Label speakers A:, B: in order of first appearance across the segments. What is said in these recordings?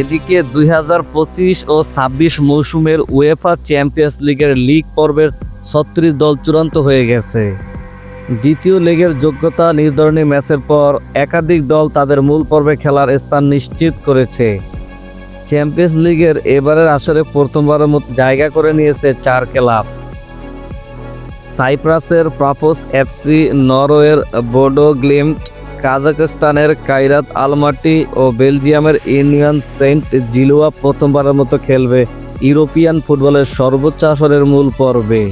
A: এদিকে 2025 ও 26 মৌসুমের UEFA champions লিগের লিগ পর্বের 36 দল চূড়ান্ত হয়ে গেছে। দ্বিতীয় লেগের যোগ্যতা নির্ধারণী ম্যাচের পর একাধিক দল তাদের মূল পর্বে খেলার স্থান নিশ্চিত করেছে। চ্যাম্পিয়ন্স লিগের এবারের আসরে প্রথমবারের মতো জায়গা করে নিয়েছে 4 ক্লাব। সাইপ্রাসের পাফোস এফসি, নরওয়ের বোডো গ্লিম্ট, কাজাখস্তানের কাইরাত আলমাটি ও বেলজিয়ামের ইউনিয়ন সেন্ট জিলুয়া প্রথমবারের মতো খেলবে ইউরোপিয়ান ফুটবলের সর্বোচ্চ আসরের মূল পর্বে।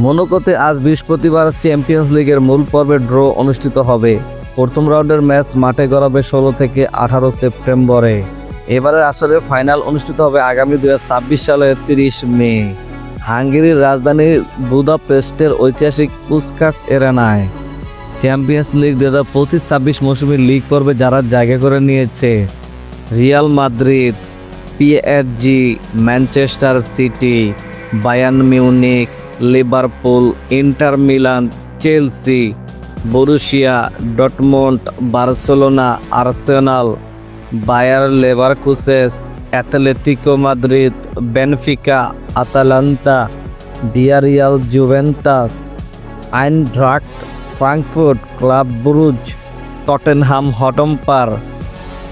A: মোনাকোতে আজ বৃহস্পতিবার চ্যাম্পিয়ন্স লিগের মূল পর্বে ড্র অনুষ্ঠিত হবে। প্রথম রাউন্ডের ম্যাচ মাঠে গড়াবে 16 থেকে 18 সেপ্টেম্বরে। এবারের আসরে ফাইনাল অনুষ্ঠিত হবে আগামী 2026 সালের 30 মে হাঙ্গেরির রাজধানী বুদাপেস্টের ঐতিহাসিক পুসকাস এরেনায়। চ্যাম্পিয়ন্স লিগ 2025-26 মৌসুমের লিগ পর্বে যারা জায়গা করে নিয়েছে: Real Madrid, PSG, Manchester City, Bayern Munich, Liverpool, Inter Milan, Chelsea, Borussia Dortmund, Barcelona, Arsenal, Bayer Leverkusen, Atletico Madrid, Benfica, Atalanta, Villarreal, Juventus, Eintracht Frankfurt, Club Brugge, Tottenham Hotspur,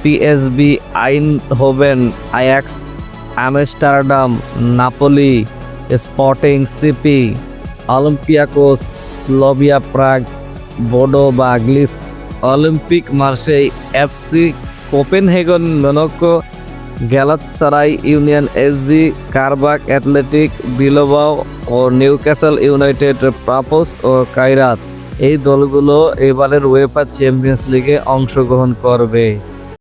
A: PSV আইনহোভেন, Ajax Amsterdam, Napoli, Sporting CP, Olympiacos, Slavia Prague, Bodo Glimt, Olympique Marseille, FC Copenhagen, Monaco, Galatasaray, Union SG, Qarabag Athletic, Bilbao ও Newcastle United, Pafos ও Kairat. এই দলগুলো এবারের UEFA champions লিগে অংশগ্রহণ করবে।